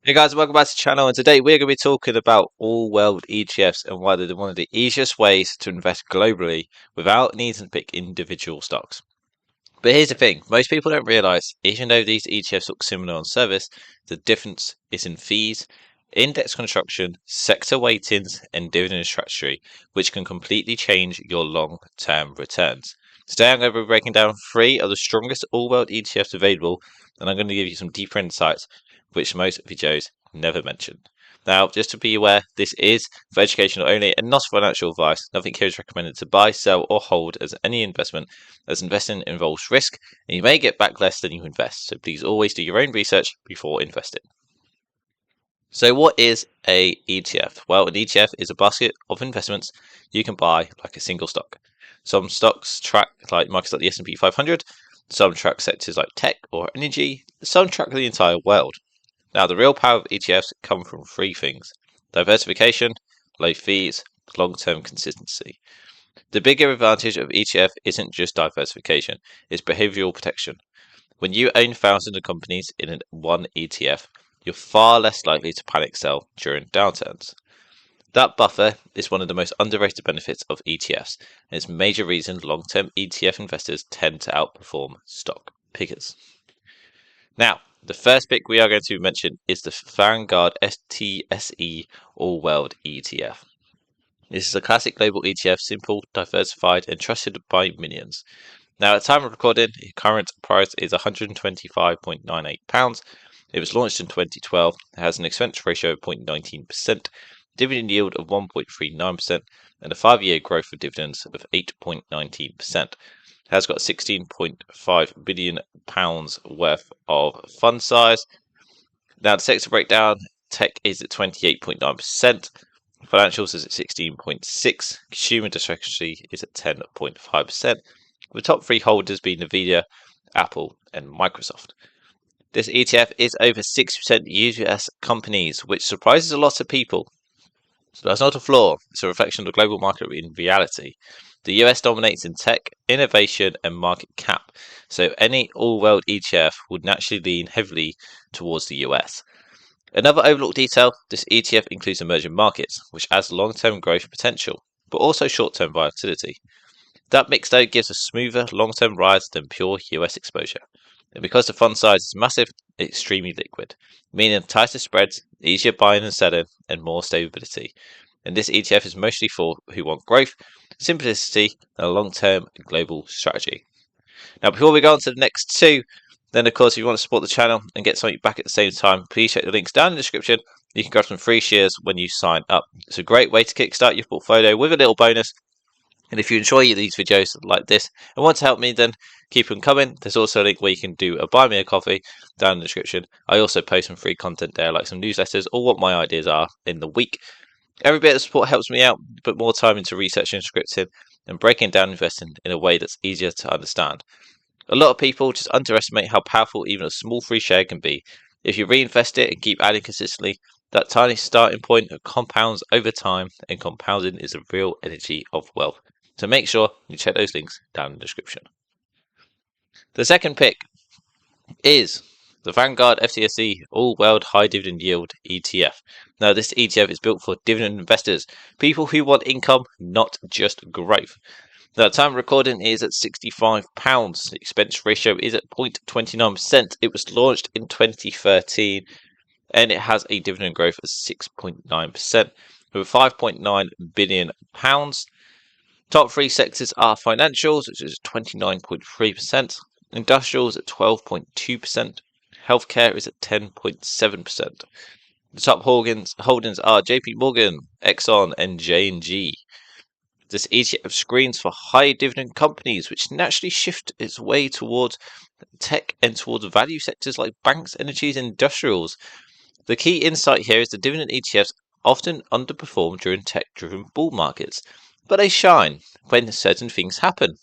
Hey guys, welcome back to the channel, and today we're going to be talking about all world ETFs and why they're one of the easiest ways to invest globally without needing to pick individual stocks. But here's the thing, most people don't realise, even though these ETFs look similar on service, the difference is in fees, index construction, sector weightings, and dividend strategy, which can completely change your long-term returns. Today I'm going to be breaking down 3 of the strongest all-world ETFs available, and I'm going to give you some deeper insights which most videos never mentioned. Now, just to be aware, this is for educational only and not financial advice. Nothing here is recommended to buy, sell, or hold as any investment, as investing involves risk, and you may get back less than you invest. So please always do your own research before investing. So what is a ETF? Well, an ETF is a basket of investments you can buy like a single stock. Some stocks track like markets like the S&P 500, some track sectors like tech or energy, some track the entire world. Now, the real power of ETFs come from 3 things: diversification, low fees, long-term consistency. The bigger advantage of ETF isn't just diversification, it's behavioral protection. When you own thousands of companies in one ETF, you're far less likely to panic sell during downturns. That buffer is one of the most underrated benefits of ETFs, and it's a major reason long-term ETF investors tend to outperform stock pickers. Now, the first pick we are going to mention is the Vanguard FTSE All World ETF. This is a classic global ETF, simple, diversified, and trusted by millions. Now, at time of recording, the current price is £125.98. It was launched in 2012. It has an expense ratio of 0.19%, dividend yield of 1.39%, and a 5-year growth of dividends of 8.19%. Has got £16.5 billion worth of fund size. Now, the sector breakdown: tech is at 28.9%, financials is at 16.6%, consumer discretionary is at 10.5%, with the top 3 holders being Nvidia, Apple, and Microsoft. This ETF is over 60% US companies, which surprises a lot of people. So that's not a flaw, it's a reflection of the global market in reality. The US dominates in tech, innovation, and market cap, so any all-world ETF would naturally lean heavily towards the US. Another overlooked detail: this ETF includes emerging markets, which adds long-term growth potential, but also short-term volatility. That mix, though, gives a smoother long-term rise than pure US exposure. And because the fund size is massive, it's extremely liquid, meaning tighter spreads, easier buying and selling, and more stability. And this ETF is mostly for who want growth, simplicity, and a long-term global strategy. Now, before we go on to the next 2, then of course, if you want to support the channel and get something back at the same time, please check the links down in the description. You can grab some free shares when you sign up. It's a great way to kickstart your portfolio with a little bonus. And if you enjoy these videos like this and want to help me, then keep them coming. There's also a link where you can do a buy me a coffee down in the description. I also post some free content there, like some newsletters or what my ideas are in the week. Every bit of support helps me out, put more time into researching, scripting, and breaking down investing in a way that's easier to understand. A lot of people just underestimate how powerful even a small free share can be. If you reinvest it and keep adding consistently, that tiny starting point compounds over time, and compounding is the real energy of wealth. So make sure you check those links down in the description. The second pick is the Vanguard FTSE All World High Dividend Yield ETF. Now, this ETF is built for dividend investors, people who want income, not just growth. The time of recording is at £65. The expense ratio is at 0.29%. It was launched in 2013, and it has a dividend growth of 6.9%, with £5.9 billion. Top 3 sectors are financials, which is 29.3%, industrials at 12.2%, healthcare is at 10.7%. The top holdings are JP Morgan, Exxon, and J&G. This ETF screens for high dividend companies, which naturally shift its way towards tech and towards value sectors like banks, energies, and industrials. The key insight here is the dividend ETFs often underperform during tech-driven bull markets, but they shine when certain things happen.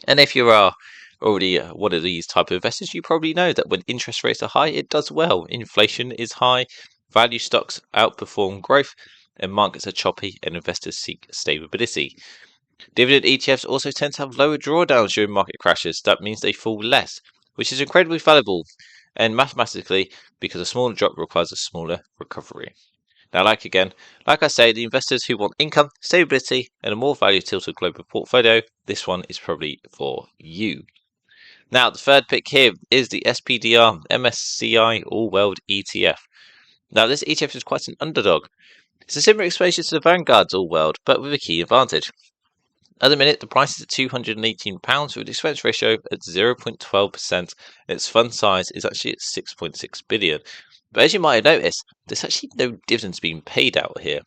And if you are already one of these type of investors, you probably know that when interest rates are high, it does well. Inflation is high, value stocks outperform growth, and markets are choppy and investors seek stability. Dividend ETFs also tend to have lower drawdowns during market crashes. That means they fall less, which is incredibly valuable. and mathematically, because a smaller drop requires a smaller recovery. Now, like I say, the investors who want income, stability, and a more value-tilted global portfolio, this one is probably for you. Now, the third pick here is the SPDR MSCI All World ETF. Now, this ETF is quite an underdog. It's a similar exposure to the Vanguard's All World, but with a key advantage. At the minute, the price is at £218 with an expense ratio at 0.12%. Its fund size is actually at 6.6 billion. But as you might have noticed, there's actually no dividends being paid out here.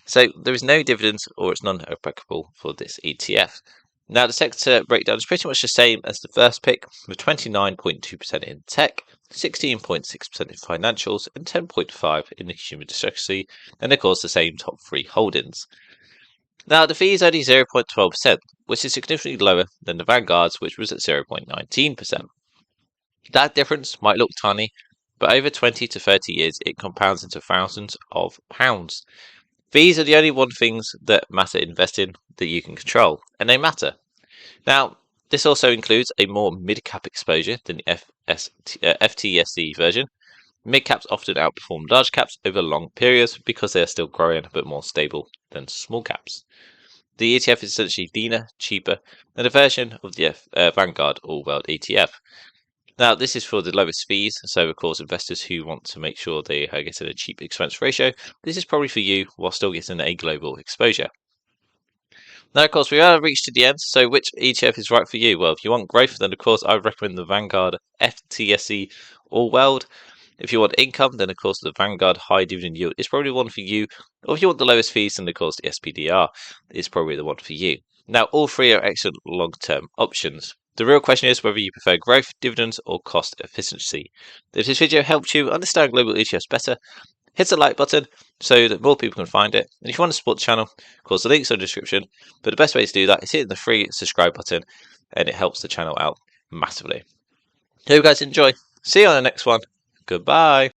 So there is no dividends, or it's non-applicable for this ETF. Now, the sector breakdown is pretty much the same as the first pick, with 29.2% in tech, 16.6% in financials, and 10.5% in the consumer discretionary, and of course the same top three holdings. Now, the fee is only 0.12%, which is significantly lower than the Vanguard's, which was at 0.19%. That difference might look tiny, but over 20 to 30 years, it compounds into thousands of pounds. Fees are the only one things that matter in investing that you can control, and they matter. Now, this also includes a more mid-cap exposure than the FTSE version. Mid-caps often outperform large caps over long periods because they are still growing a bit more stable than small caps. The ETF is essentially leaner, cheaper, than a version of the Vanguard All World ETF. Now, this is for the lowest fees, so of course investors who want to make sure they are getting a cheap expense ratio, this is probably for you while still getting a global exposure. Now, of course, we are reached to the end, so which ETF is right for you? Well, if you want growth, then of course I would recommend the Vanguard FTSE All World. If you want income, then of course the Vanguard High Dividend Yield is probably one for you. Or if you want the lowest fees, then of course the SPDR is probably the one for you. Now, all three are excellent long-term options. The real question is whether you prefer growth, dividends, or cost efficiency. If this video helped you understand global ETFs better, hit the like button so that more people can find it. And if you want to support the channel, of course the links are in the description. But the best way to do that is hitting the free subscribe button, and it helps the channel out massively. Hope you guys enjoy. See you on the next one. Goodbye.